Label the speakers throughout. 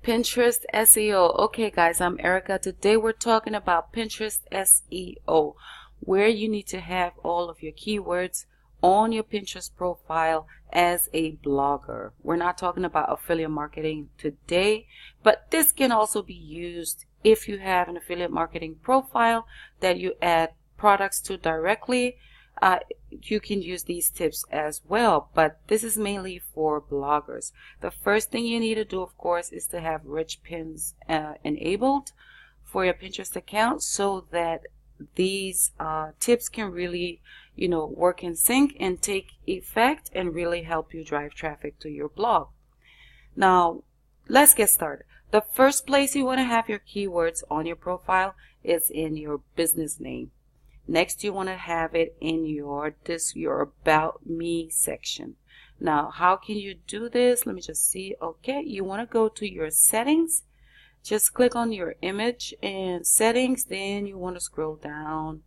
Speaker 1: Pinterest SEO. Okay guys, I'm Erica. Today we're talking about Pinterest SEO, where you need to have all of your keywords on your Pinterest profile as a blogger. We're not talking about affiliate marketing today, but this can also be used if you have an affiliate marketing profile that you add products to directly. You can use these tips as well, but this is mainly for bloggers. The first thing you need to do, of course, is to have rich pins enabled for your Pinterest account so that these tips can really, work in sync and take effect and really help you drive traffic to your blog. Now, let's get started. The first place you want to have your keywords on your profile is in your business name. Next, you want to have it in your About Me section. Now, how can you do this? Let me just see. Okay, you want to go to your settings. Just click on your image and settings. Then you want to scroll down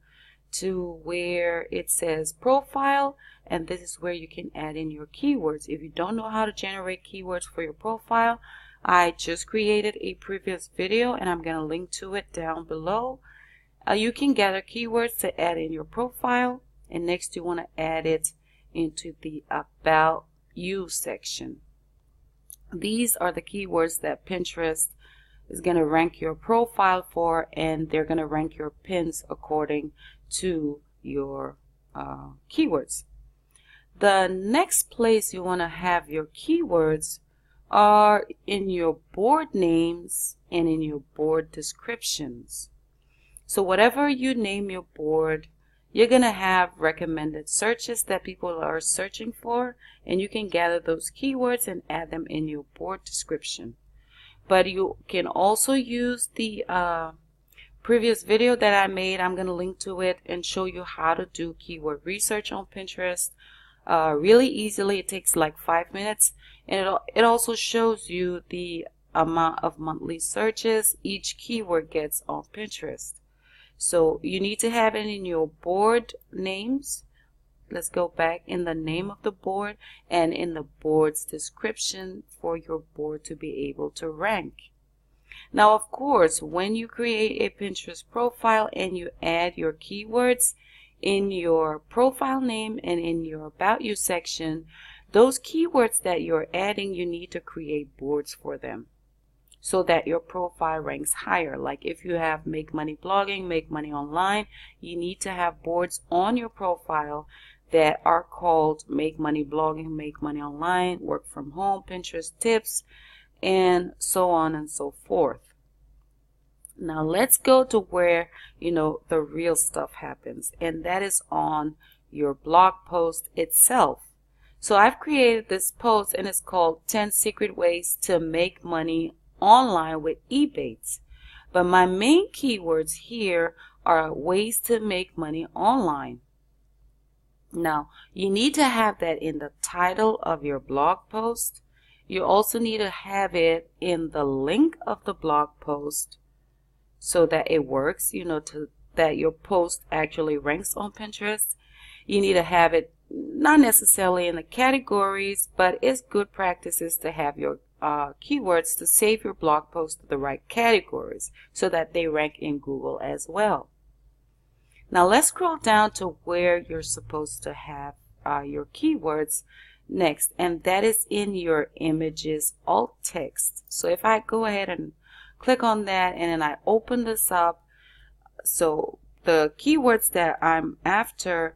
Speaker 1: to where it says profile. And this is where you can add in your keywords. If you don't know how to generate keywords for your profile, I just created a previous video and I'm going to link to it down below. You can gather keywords to add in your profile, and next you want to add it into the About You section. These are the keywords that Pinterest is going to rank your profile for, and they're going to rank your pins according to your keywords. The next place you want to have your keywords are in your board names and in your board descriptions. So whatever you name your board, you're going to have recommended searches that people are searching for, and you can gather those keywords and add them in your board description. But you can also use the previous video that I made. I'm going to link to it and show you how to do keyword research on Pinterest really easily. It takes like 5 minutes, and it also shows you the amount of monthly searches each keyword gets on Pinterest. So you need to have it in your board names. Let's go back in the name of the board and in the board's description for your board to be able to rank. Now, of course, when you create a Pinterest profile and you add your keywords in your profile name and in your About You section, those keywords that you're adding, you need to create boards for them, so that your profile ranks higher. Like if you have make money blogging, make money online, you need to have boards on your profile that are called make money blogging, make money online, work from home, Pinterest tips, and so on and so forth. Now let's go to where, the real stuff happens, and that is on your blog post itself. So I've created this post and it's called 10 Secret Ways to Make Money Online with Ebates, but my main keywords here are ways to make money online. Now you need to have that in the title of your blog post. You also need to have it in the link of the blog post so that it works, that your post actually ranks on Pinterest. You need to have it not necessarily in the categories, but it's good practices to have your keywords to save your blog post to the right categories so that they rank in Google as well. Now let's scroll down to where you're supposed to have your keywords next, and that is in your images alt text. So if I go ahead and click on that and then I open this up, so the keywords that I'm after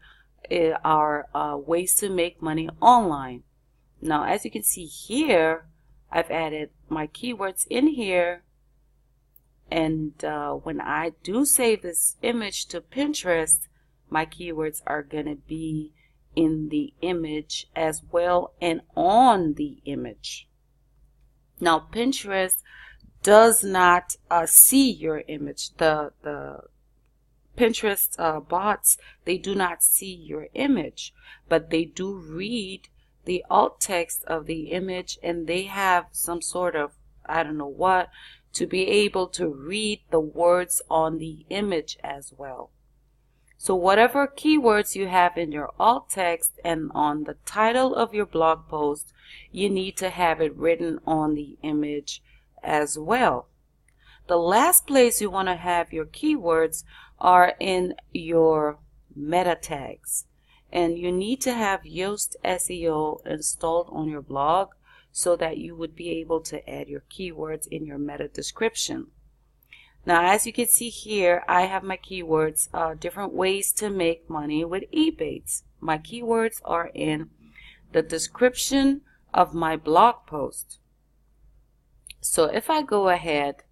Speaker 1: are ways to make money online. Now as you can see here, I've added my keywords in here, and when I do save this image to Pinterest, my keywords are going to be in the image as well and on the image. Now Pinterest does not see your image. The Pinterest bots, they do not see your image, but they do read the alt text of the image, and they have some sort of, I don't know what, to be able to read the words on the image as well. So whatever keywords you have in your alt text and on the title of your blog post, you need to have it written on the image as well. The last place you want to have your keywords are in your meta tags. And you need to have Yoast SEO installed on your blog so that you would be able to add your keywords in your meta description. Now, as you can see here, I have my keywords, different ways to make money with Ebates. My keywords are in the description of my blog post. So if I go ahead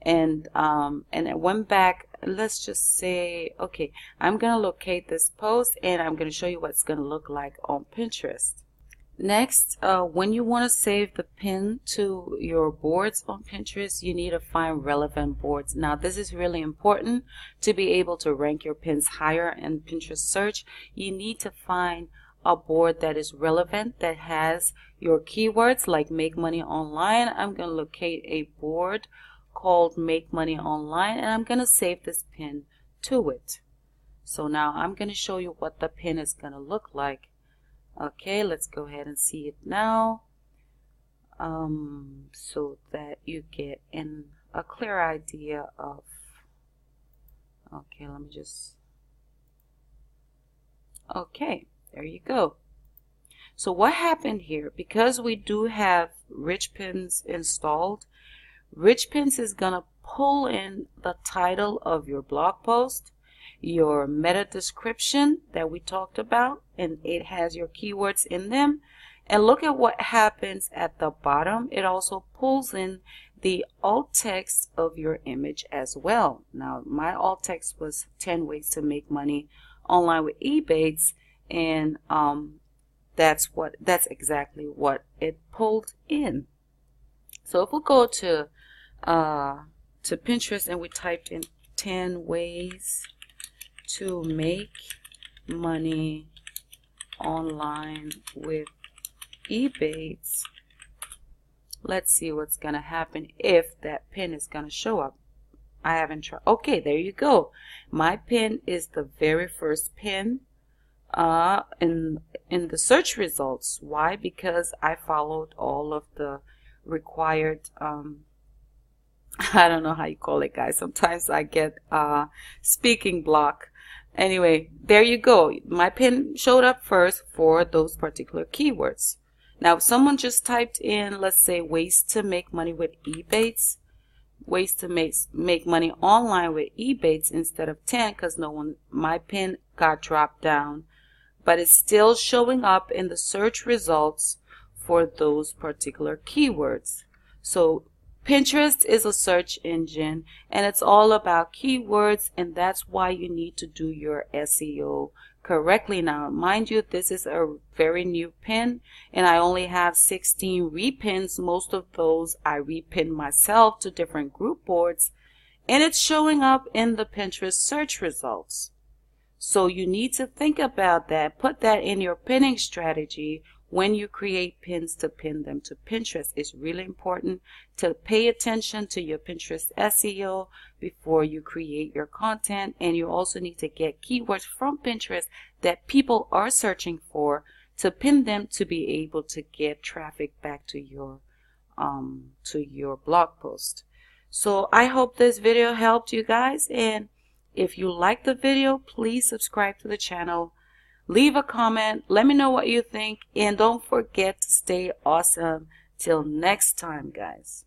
Speaker 1: and I went back, let's just say, okay, I'm going to locate this post and I'm going to show you what it's going to look like on Pinterest. Next, when you want to save the pin to your boards on Pinterest, you need to find relevant boards. Now, this is really important to be able to rank your pins higher in Pinterest search. You need to find a board that is relevant, that has your keywords like Make Money Online. I'm going to locate a board called Make Money Online, and I'm going to save this pin to it. So now I'm going to show you what the pin is going to look like. Okay, let's go ahead and see it now, so that you get a clear idea of, okay, let me just, okay, there you go. So what happened here, because we do have Rich Pins installed, Rich Pins is going to pull in the title of your blog post, your meta description that we talked about, and it has your keywords in them. And look at what happens at the bottom. It also pulls in the alt text of your image as well. Now, my alt text was 10 ways to make money online with Ebates, and that's exactly what it pulled in. So if we go to Pinterest and we typed in 10 ways to make money online with Ebates, let's see what's going to happen if that pin is going to show up. I haven't tried. Okay, there you go. My pin is the very first pin in the search results. Why? Because I followed all of the required I don't know how you call it, guys. Sometimes I get speaking block. Anyway, there you go. My pin showed up first for those particular keywords. Now, if someone just typed in, let's say, ways to make money with Ebates, ways to make money online with Ebates instead of 10, because my pin got dropped down, but it's still showing up in the search results for those particular keywords. So Pinterest is a search engine, and it's all about keywords, and that's why you need to do your SEO correctly. Now, mind you, this is a very new pin, and I only have 16 repins. Most of those I repin myself to different group boards, and it's showing up in the Pinterest search results. So you need to think about that. Put that in your pinning strategy. When you create pins to pin them to Pinterest, it's really important to pay attention to your Pinterest SEO before you create your content. And you also need to get keywords from Pinterest that people are searching for to pin them to be able to get traffic back to your blog post. So I hope this video helped you guys. And if you like the video, please subscribe to the channel. Leave a comment. Let me know what you think. And don't forget to stay awesome. Till next time, guys.